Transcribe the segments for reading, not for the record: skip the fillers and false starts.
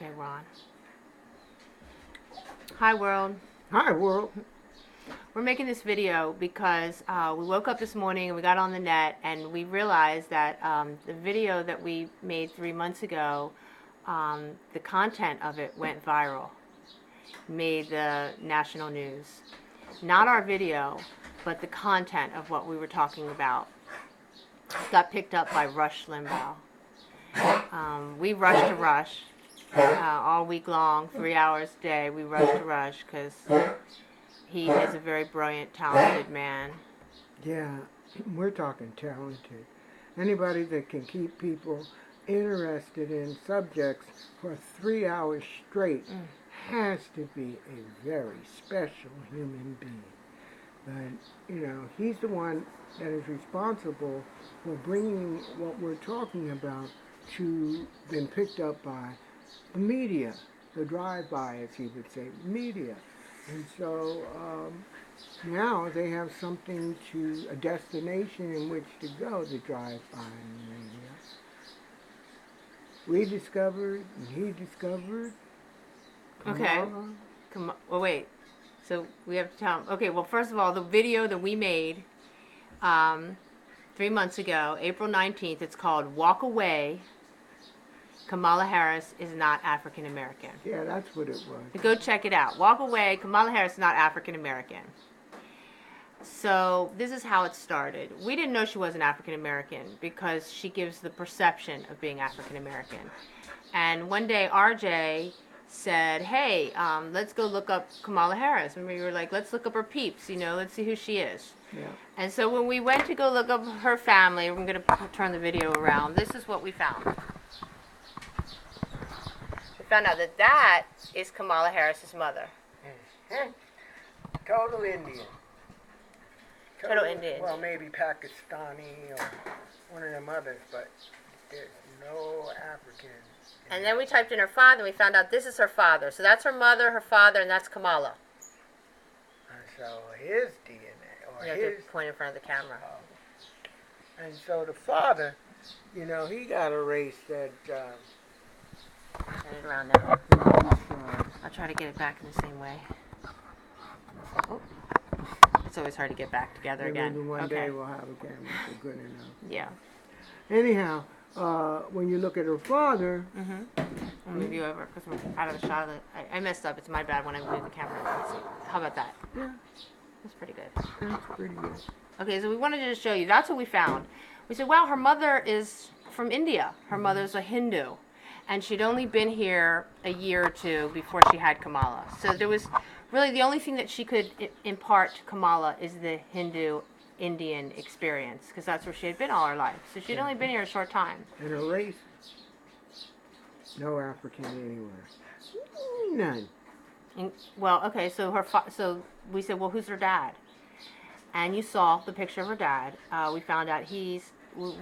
Okay, we're on. Hi, world. Hi, world. We're making this video because we woke up this morning and we got on the net and we realized that the video that we made 3 months ago, the content of it went viral, made the national news. Not our video, but the content of what we were talking about got picked up by Rush Limbaugh. We rushed to Rush all week long, 3 hours a day. We rushed to Rush because he is a very brilliant, talented man. Yeah, we're talking talented. Anybody that can keep people interested in subjects for 3 hours straight has to be a very special human being. But, you know, he's the one that is responsible for bringing what we're talking about to been picked up by the media, the drive-by, as he would say, media. And so now they have something a destination in which to go, the drive-by media. We discovered, and he discovered. Okay. Well, wait. So we have to tell him. Okay, well, first of all, the video that we made 3 months ago, April 19th, it's called WalkAway. Kamala Harris is not African American. Yeah, that's what it was. So go check it out. WalkAway, Kamala Harris is not African American. So this is how it started. We didn't know she wasn't African American because she gives the perception of being African American. And one day RJ said, hey, let's go look up Kamala Harris. And we were like, let's look up her peeps, you know, let's see who she is. Yeah. And so when we went to go look up her family, I'm going to turn the video around, this is what we found. We found out that that is Kamala Harris's mother. Mm-hmm. Total Indian. Total Indian. Well, maybe Pakistani or one of them others, but there's no African. And then we typed in her father, and we found out this is her father. So that's her mother, her father, and that's Kamala. So his DNA, or you have his... to point in front of the camera. And so the father, you know, he got a race that... Turn it around now. I'll try to get it back in the same way. Oh. It's always hard to get back together again. Maybe one day we'll have a camera for good enough. Yeah. Anyhow, when you look at her father... I'll move you over because we're out of the shot of it. I messed up. It's my bad when I moved the camera. How about that? Yeah. That's pretty good. That's pretty good. Okay, so we wanted to show you. That's what we found. We said, wow, her mother is from India. Her mother's a Hindu. And she'd only been here a year or two before she had Kamala. So there was really the only thing that she could impart to Kamala is the Hindu-Indian experience, because that's where she had been all her life. So she'd only been here a short time. And her race? No African anywhere. None. And, well, okay, so so we said, well, who's her dad? And you saw the picture of her dad. We found out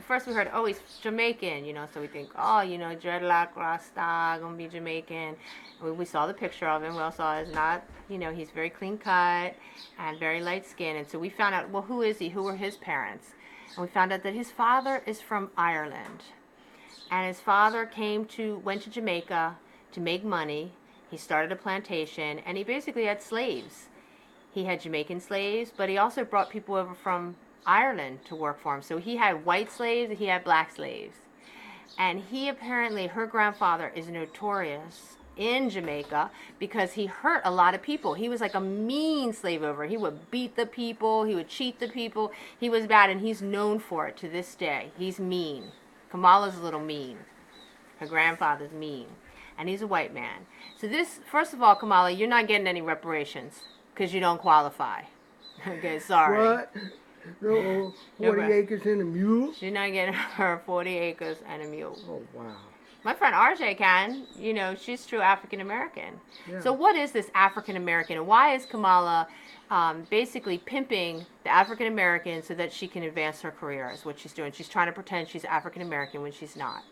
first we heard, oh, he's Jamaican, you know, so we think, oh, you know, dreadlock, Rasta, gonna be Jamaican. We saw the picture of him. We also saw he's not, you know, he's very clean cut and very light skinned. And so we found out, well, who is he? Who were his parents? And we found out that his father is from Ireland. And his father went to Jamaica to make money. He started a plantation, and he basically had slaves. He had Jamaican slaves, but he also brought people over from Ireland to work for him. So he had white slaves, and he had black slaves. And he apparently, her grandfather is notorious in Jamaica because he hurt a lot of people. He was like a mean slave owner. He would beat the people, he would cheat the people. He was bad, and he's known for it to this day. He's mean. Kamala's a little mean. Her grandfather's mean. And he's a white man. So this, first of all, Kamala, you're not getting any reparations because you don't qualify. Okay, sorry. What? No, 40 acres and a mule? You're not getting her 40 acres and a mule. Oh, wow. My friend RJ can. You know, she's true African American. Yeah. So what is this African American? And why is Kamala basically pimping the African American so that she can advance her career is what she's doing. She's trying to pretend she's African American when she's not.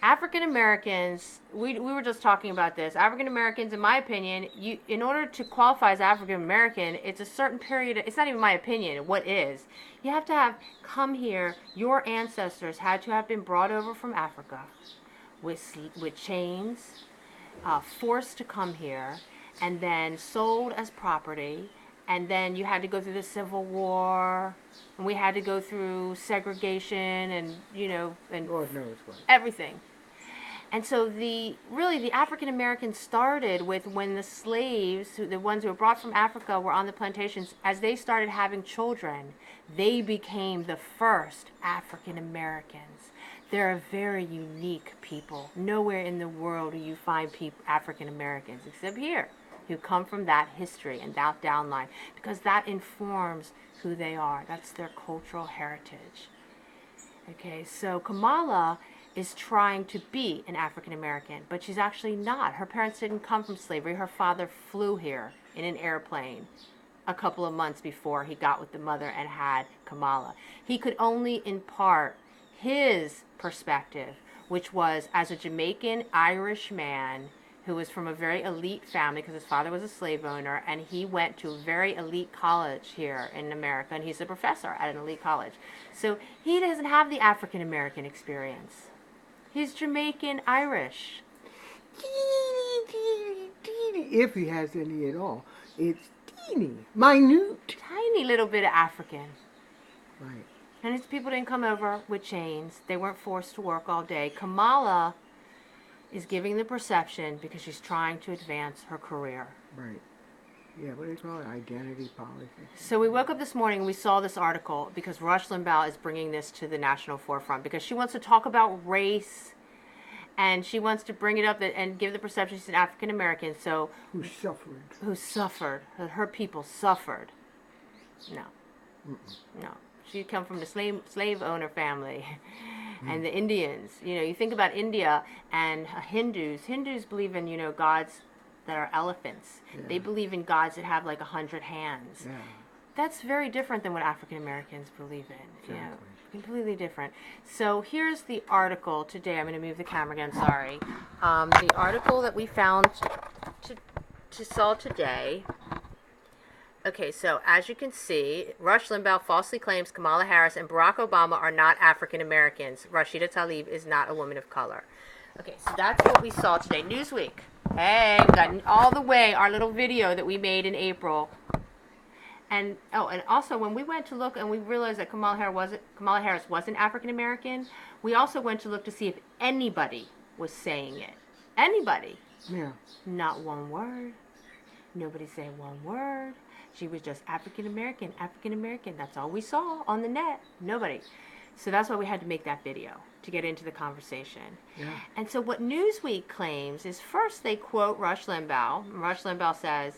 African Americans, we were just talking about this. African Americans, in my opinion, in order to qualify as African American, it's a certain period. It's not even my opinion. What is? You have to have come here. Your ancestors had to have been brought over from Africa with chains, forced to come here, and then sold as property. And then you had to go through the Civil War, and we had to go through segregation, and and Lord knows what. everything. And so the African Americans started with when the slaves, the ones who were brought from Africa, were on the plantations. As they started having children, they became the first African Americans. They're a very unique people. Nowhere in the world do you find African Americans except here, who come from that history and that downline, because that informs who they are. That's their cultural heritage. Okay, so Kamala is trying to be an African American, but she's actually not. Her parents didn't come from slavery. Her father flew here in an airplane a couple of months before he got with the mother and had Kamala. He could only impart his perspective, which was as a Jamaican Irish man who was from a very elite family because his father was a slave owner, and he went to a very elite college here in America, and he's a professor at an elite college. So he doesn't have the African American experience. He's Jamaican Irish. If he has any at all. It's teeny, minute. Tiny little bit of African. Right. And his people didn't come over with chains. They weren't forced to work all day. Kamala is giving the perception because she's trying to advance her career. Right. Yeah, what do you call it? Identity politics. So we woke up this morning and we saw this article because Rush Limbaugh is bringing this to the national forefront because she wants to talk about race and she wants to bring it up and give the perception she's an African American. So who suffered? Who suffered? Her people suffered. No, no. She come from the slave owner family, and the Indians. You think about India and Hindus. Hindus believe in gods that are elephants. Yeah. They believe in gods that have like 100 hands. Yeah. That's very different than what African Americans believe in. Exactly. Completely different. So here's the article today. I'm going to move the camera again. Sorry. The article that we found to saw today. Okay, so as you can see, Rush Limbaugh falsely claims Kamala Harris and Barack Obama are not African Americans. Rashida Tlaib is not a woman of color. Okay, so that's what we saw today. Newsweek. Hey, we got all the way our little video that we made in April. And also when we went to look and we realized that Kamala Harris wasn't African American, we also went to look to see if anybody was saying it. Anybody. Yeah. Not one word. Nobody said one word. She was just African American. That's all we saw on the net. Nobody. So that's why we had to make that video, to get into the conversation. Yeah. And so what Newsweek claims is, first they quote Rush Limbaugh. Rush Limbaugh says,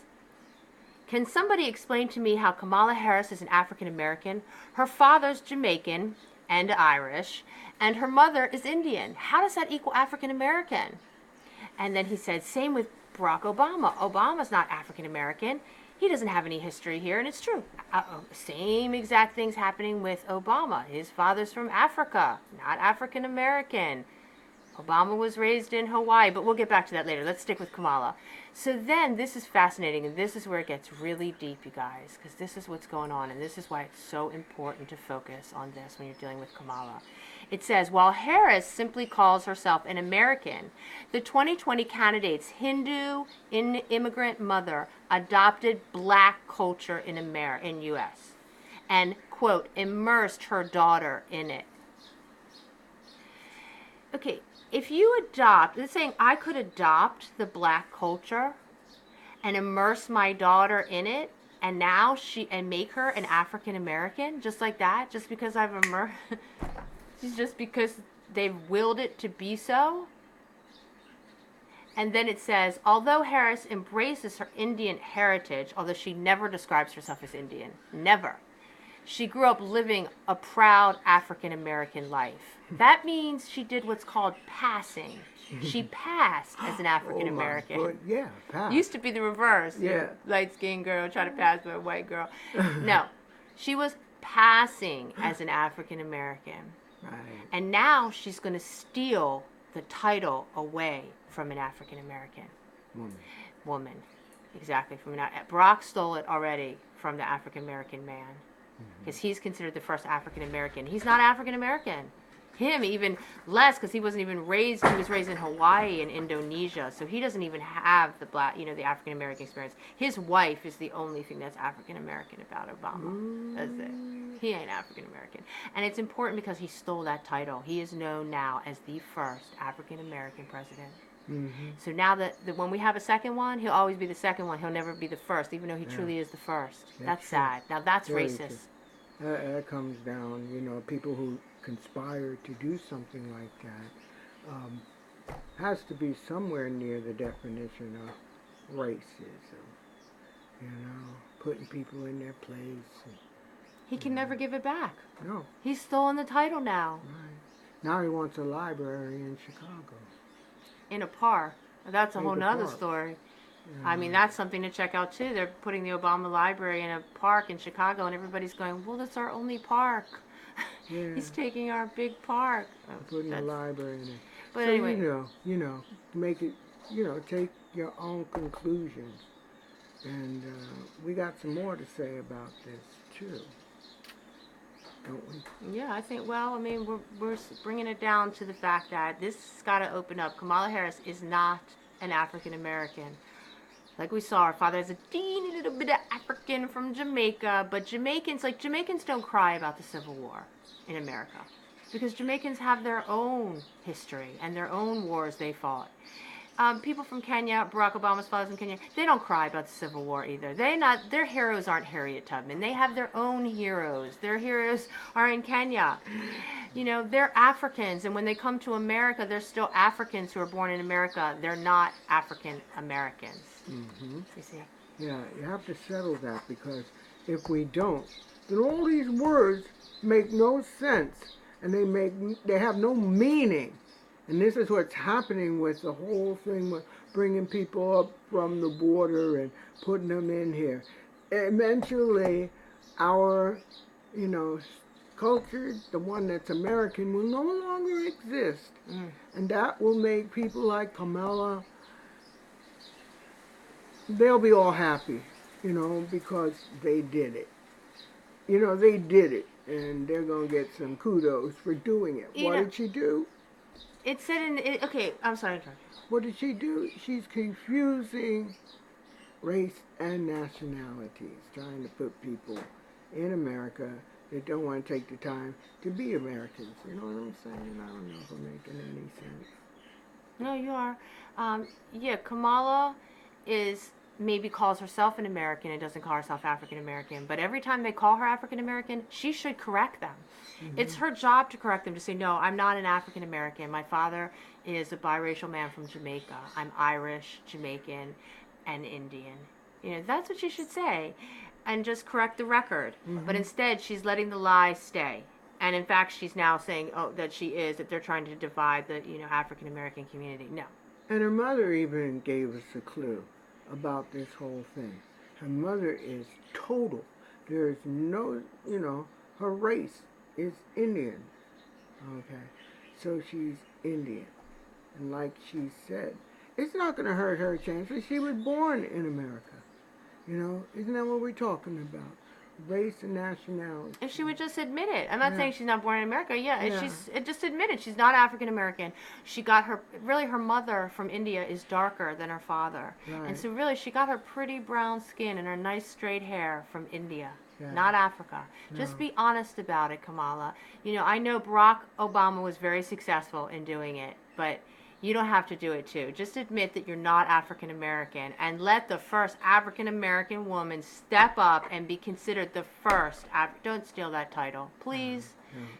"Can somebody explain to me how Kamala Harris is an African American? Her father's Jamaican and Irish, and her mother is Indian. How does that equal African American?" And then he said, same with Barack Obama. Obama's not African American. He doesn't have any history here, and it's true. Same exact things happening with Obama. His father's from Africa, not African American. Obama was raised in Hawaii, but we'll get back to that later. Let's stick with Kamala. So then, this is fascinating, and this is where it gets really deep, you guys, because this is what's going on, and this is why it's so important to focus on this when you're dealing with Kamala. It says, while Harris simply calls herself an American, the 2020 candidate's Hindu immigrant mother adopted black culture in U.S. and, quote, immersed her daughter in it. Okay, if you adopt, it's saying I could adopt the black culture and immerse my daughter in it, and now and make her an African American, just like that, just because I've immersed, just because they've willed it to be so. And then it says, although Harris embraces her Indian heritage, although she never describes herself as Indian, never, she grew up living a proud African American life. That means she did what's called passing. She passed as an African American. Oh yeah, passed. Used to be the reverse. Yeah. Light-skinned girl trying to pass by a white girl. No, she was passing as an African American. Right. And now she's going to steal the title away from an African American woman. Exactly. Barack stole it already from the African American man, because he's considered the first African American. He's not African American. Him even less, because he wasn't even raised. He was raised in Hawaii and Indonesia, so he doesn't even have the black, the African American experience. His wife is the only thing that's African American about Obama. That's it. He ain't African American, and it's important because he stole that title. He is known now as the first African American president. Mm-hmm. So now that when we have a second one, he'll always be the second one. He'll never be the first, even though he truly is the first. That's true. sad. Now that's Very racist. true. That comes down, people who conspire to do something like that has to be somewhere near the definition of racism. Putting people in their place. He can never give it back. No. He's stolen the title now. Right. Now he wants a library in Chicago. In a park. That's a whole nother park. story. Yeah. I mean, that's something to check out too. They're putting the Obama Library in a park in Chicago, and everybody's going, well, that's our only park. Yeah. He's taking our big park. Putting a library in it. But so anyway. Make it, take your own conclusions. And we got some more to say about this too. Don't we? Yeah, I think, we're bringing it down to the fact that this has got to open up. Kamala Harris is not an African American. Like we saw, her father has a teeny little bit of African from Jamaica, but Jamaicans don't cry about the Civil War in America because Jamaicans have their own history and their own wars they fought. People from Kenya, Barack Obama's father's in Kenya, they don't cry about the Civil War either. Their heroes aren't Harriet Tubman. They have their own heroes. Their heroes are in Kenya. They're Africans, and when they come to America, they're still Africans who are born in America. They're not African Americans. Mm-hmm. You see? Yeah, you have to settle that, because if we don't, then all these words make no sense, and they have no meaning. And this is what's happening with the whole thing with bringing people up from the border and putting them in here. Eventually, our, culture, the one that's American, will no longer exist. Mm. And that will make people like Kamala, they'll be all happy, because they did it. They did it, and they're going to get some kudos for doing it. What did she do? It said okay, I'm sorry. What did she do? She's confusing race and nationalities, trying to put people in America that don't want to take the time to be Americans. You know what I'm saying? I don't know if I'm making any sense. No, you are. Kamala maybe calls herself an American and doesn't call herself African American. But every time they call her African American, she should correct them. Mm-hmm. It's her job to correct them, to say, no, I'm not an African American. My father is a biracial man from Jamaica. I'm Irish, Jamaican, and Indian. That's what she should say, and just correct the record. Mm-hmm. But instead, she's letting the lie stay. And in fact, she's now saying, that they're trying to divide the, African American community. No. And her mother even gave us a clue about this whole thing. Her mother is total. There's no, her race is Indian. Okay. So she's Indian. And like she said, it's not going to hurt her chances. She was born in America. Isn't that what we're talking about? Race and nationality. If she would just admit it. I'm not saying she's not born in America. Just admit it. She's not African American. She got her mother from India is darker than her father. Right. And so really she got her pretty brown skin and her nice straight hair from India, not Africa. No. Just be honest about it, Kamala. I know Barack Obama was very successful in doing it, but you don't have to do it too. Just admit that you're not African American and let the first African American woman step up and be considered the first. Don't steal that title. Please.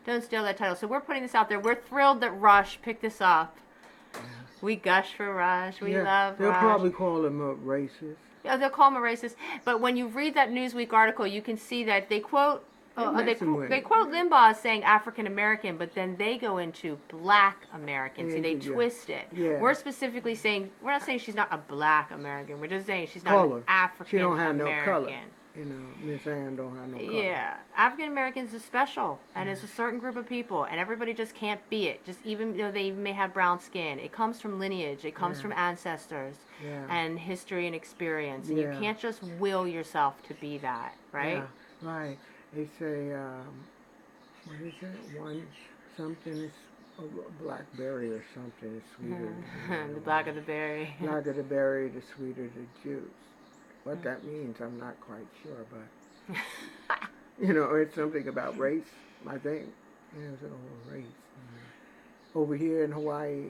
Don't steal that title. So we're putting this out there. We're thrilled that Rush picked this up. We gush for Rush. We love they'll Rush. They'll probably call him a racist. Yeah, they'll call him a racist. But when you read that Newsweek article, you can see that they quote they quote Limbaugh as saying African American, but then they go into Black American. See, they twist it. Yeah. We're specifically saying, we're not saying she's not a Black American. We're just saying she's not an African American. She don't have no color. Miss Ann don't have no color. Yeah, African Americans is special, and it's a certain group of people, and everybody just can't be it. Just even though they may have brown skin, it comes from lineage, it comes from ancestors, and history and experience, and you can't just will yourself to be that, right? Yeah, right. They say, what is it? One something is a blackberry or something is sweeter. The black of the berry. Black of the berry, the sweeter the juice. What that means, I'm not quite sure, but it's something about race, I think. It's a whole race. Over here in Hawaii,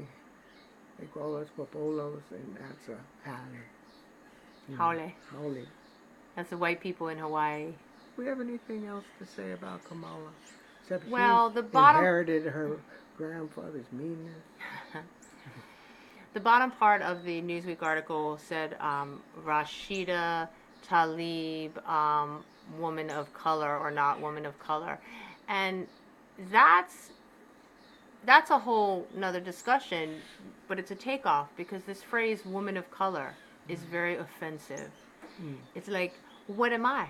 they call us popolos, and that's a hale. Haole. That's the white people in Hawaii. Do we have anything else to say about Kamala? Except well, she inherited her grandfather's meanness. The bottom part of the Newsweek article said Rashida Tlaib, woman of color or not woman of color. And that's a whole nother discussion, but it's a takeoff because this phrase woman of color is very offensive. It's like, what am I?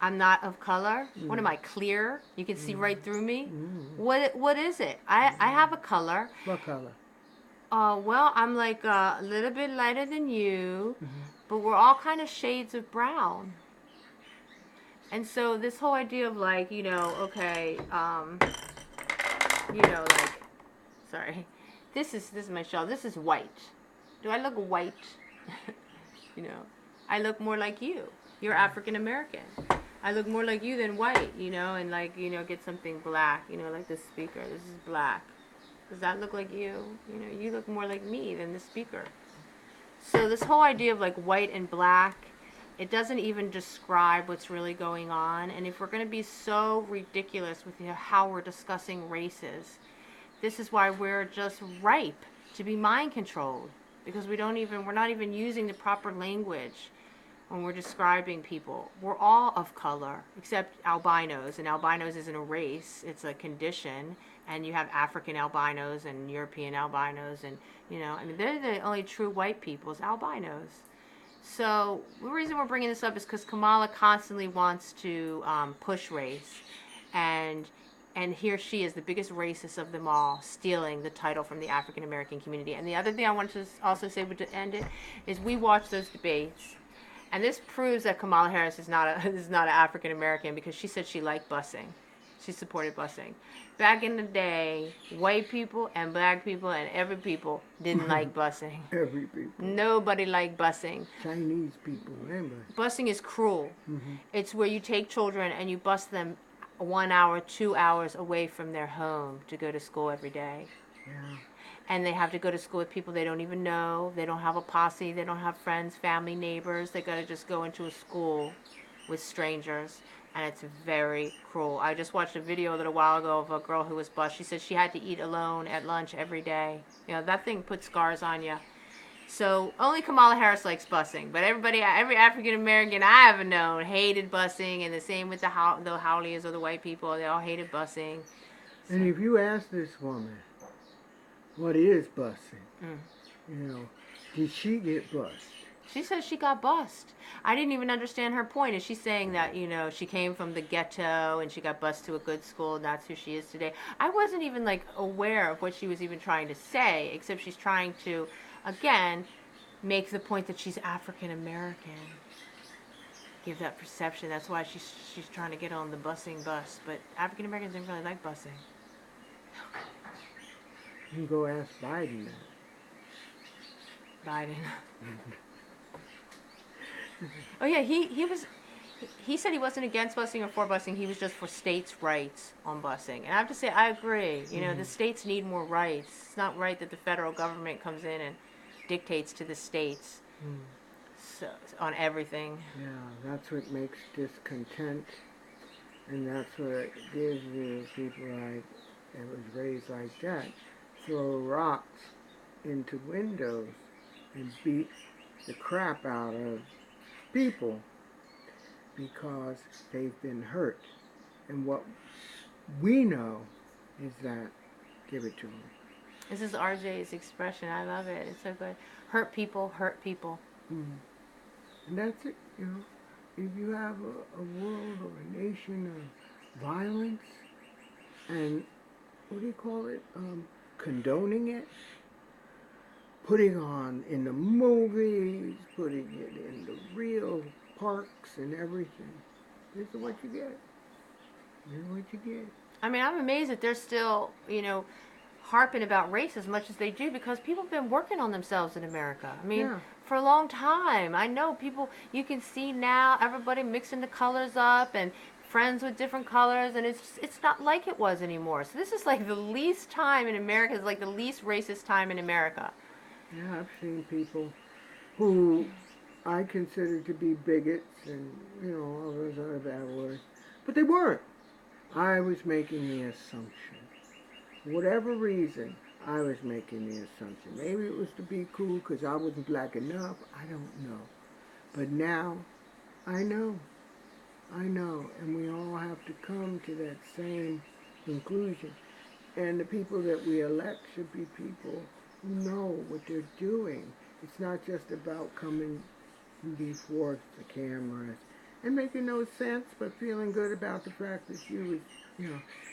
I'm not of color. What am I, clear? You can see right through me? What is it? I have a color. What color? Well, I'm like a little bit lighter than you, but we're all kind of shades of brown. And so this whole idea of like, okay, like, sorry, this is my shell. This is white. Do I look white? I look more like you. You're African American. I look more like you than white, and like, get something black, like the speaker. This is black. Does that look like you? You look more like me than the speaker. So this whole idea of like white and black, it doesn't even describe what's really going on. And if we're going to be so ridiculous with how we're discussing races, this is why we're just ripe to be mind controlled, because we're not even using the proper language when we're describing people. We're all of color except albinos, and albinos isn't a race, it's a condition. And you have African albinos and European albinos, and they're the only true white people is albinos. So the reason we're bringing this up is because Kamala constantly wants to push race, and here she is, the biggest racist of them all, stealing the title from the African American community. And the other thing I want to also say to end it is we watched those debates, and this proves that Kamala Harris is not an African American, because she said she liked busing. She supported busing. Back in the day, white people and black people and every people didn't like busing. Every people. Nobody liked busing. Chinese people, remember? Busing is cruel. It's where you take children and you bus them 1 hour, 2 hours away from their home to go to school every day. Yeah. And they have to go to school with people they don't even know. They don't have a posse. They don't have friends, family, neighbors. They got to just go into a school with strangers. And it's very cruel. I just watched a video a little while ago of a girl who was bused. She said she had to eat alone at lunch every day. That thing puts scars on you. So only Kamala Harris likes busing. But every African American I ever known hated busing. And the same with the Howleys or the white people. They all hated busing. So. And if you ask this woman, what is busing? Did she get bused? She says she got bussed. I didn't even understand her point. Is she saying that, she came from the ghetto and she got bussed to a good school and that's who she is today? I wasn't even, like, aware of what she was even trying to say, except she's trying to, again, make the point that she's African American. Give that perception. That's why she's trying to get on the busing bus. But African Americans didn't really like busing. You can go ask Biden that. Biden. Oh yeah, he said he wasn't against busing or for busing. He was just for states' rights on busing. And I have to say, I agree. The states need more rights. It's not right that the federal government comes in and dictates to the states so, on everything. Yeah, that's what makes discontent, and that's what gives you people like that was raised like that throw rocks into windows and beat the crap out of people because they've been hurt. And what we know is that, give it to them. This is RJ's expression. I love it. It's so good. Hurt people, hurt people. And that's it, If you have a world or a nation of violence and, what do you call it, condoning it, putting on in the movies, putting it in the real parks and everything. This is what you get. This is what you get. I mean, I'm amazed that they're still, harping about race as much as they do, because people have been working on themselves in America. I mean, Yeah. for a long time. I know people, you can see now everybody mixing the colors up and friends with different colors, and it's not like it was anymore. So this is like the least time in America, it's like the least racist time in America. Yeah, I've seen people who I consider to be bigots and, all those other bad words. But they weren't. I was making the assumption. For whatever reason, I was making the assumption. Maybe it was to be cool because I wasn't black enough. I don't know. But now, I know. I know. And we all have to come to that same conclusion. And the people that we elect should be people who know what they're doing. It's not just about coming before the cameras and making no sense, but feeling good about the fact that and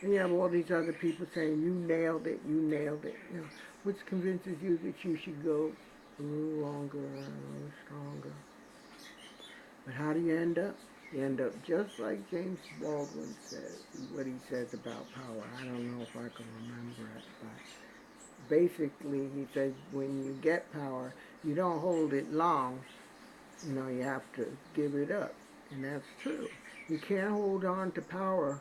you have all these other people saying, you nailed it, which convinces you that you should go a little longer, a little stronger. But how do you end up? You end up just like James Baldwin says, what he says about power. I don't know if I can remember it, but basically he says when you get power, you don't hold it long. You have to give it up. And that's true. You can't hold on to power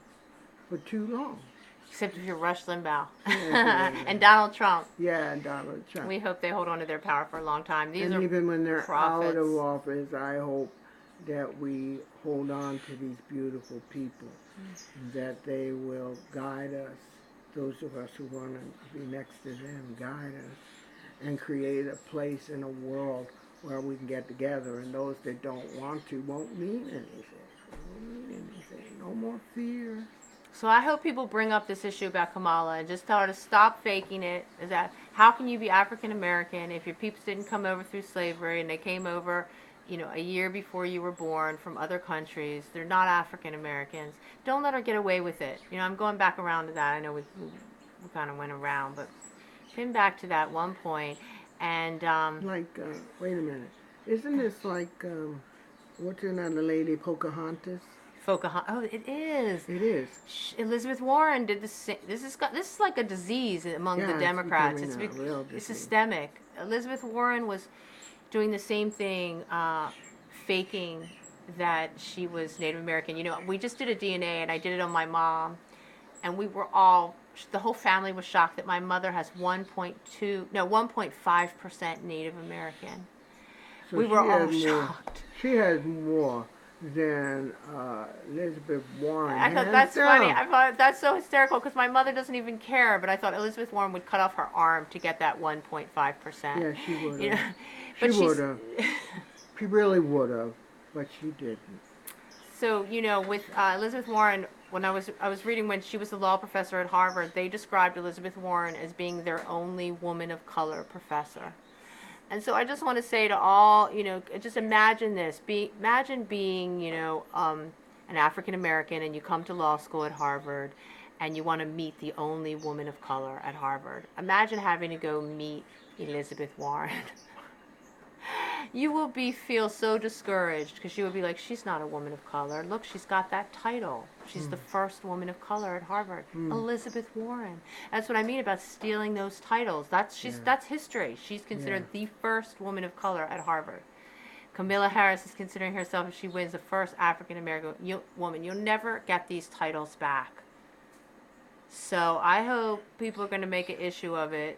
for too long. Except if you're Rush Limbaugh Yeah, and Donald Trump. Yeah, Donald Trump. We hope they hold on to their power for a long time. These and are even when they're prophets. out of office, I hope that we hold on to these beautiful people, that they will guide us, those of us who want to be next to them, guide us, and create a place in a world where we can get together, and those that don't want to won't mean anything. Won't mean anything. No more fear. So I hope people bring up this issue about Kamala and just tell her to stop faking it. Is that how can you be African American if your peeps didn't come over through slavery and they came over, a year before you were born from other countries? They're not African Americans. Don't let her get away with it. I'm going back around to that. I know we kind of went around, but pin back to that one point. And wait a minute. Isn't this like what's another lady, Pocahontas? Oh, it is. It is. Elizabeth Warren did the same. This is like a disease among the Democrats. It's systemic. Elizabeth Warren was doing the same thing, faking that she was Native American. We just did a DNA, and I did it on my mom, and the whole family was shocked that my mother has 1.5% Native American. So we were all shocked. She has more than Elizabeth Warren. I thought that's funny. I thought that's so hysterical because my mother doesn't even care, but I thought Elizabeth Warren would cut off her arm to get that 1.5%. Yeah, she would have. But she would have. She really would have, but she didn't. So, with Elizabeth Warren, when I was reading when she was a law professor at Harvard, they described Elizabeth Warren as being their only woman of color professor. And so I just want to say to all, just imagine this. Imagine being, an African American, and you come to law school at Harvard, and you want to meet the only woman of color at Harvard. Imagine having to go meet Elizabeth Warren. You will feel so discouraged because you will be like, she's not a woman of color. Look, she's got that title. She's the first woman of color at Harvard. Elizabeth Warren. That's what I mean about stealing those titles. That's history. She's considered the first woman of color at Harvard. Kamala Harris is considering herself, if she wins, the first African American woman. You'll never get these titles back. So I hope people are going to make an issue of it.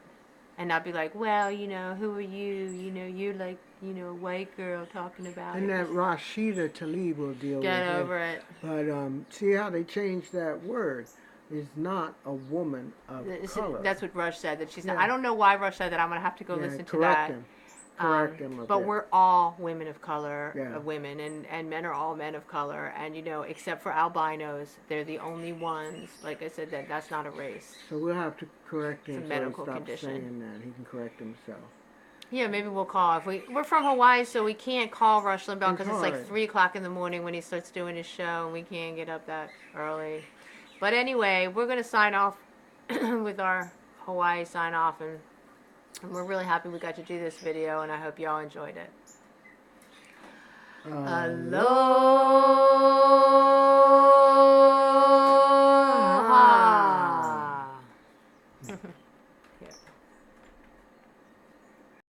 And not be like, well, who are you? You're like, a white girl talking about and it. And that Rashida Tlaib will deal with it. Get over it. But see how they changed that word? Is not a woman of color. That's what Rush said. That she's not. I don't know why Rush said that. I'm going to have to go listen to that. Correct him a but bit. We're all women of color, women, and men are all men of color. And, except for albinos, they're the only ones, like I said, that's not a race. So we'll have to correct him. It's a medical condition. Saying that. He can correct himself. Yeah, maybe we'll call. We're from Hawaii, so we can't call Rush Limbaugh because it's like 3 o'clock in the morning when he starts doing his show, and we can't get up that early. But anyway, we're going to sign off with our Hawaii sign off, and we're really happy we got to do this video, and I hope y'all enjoyed it. Aloha.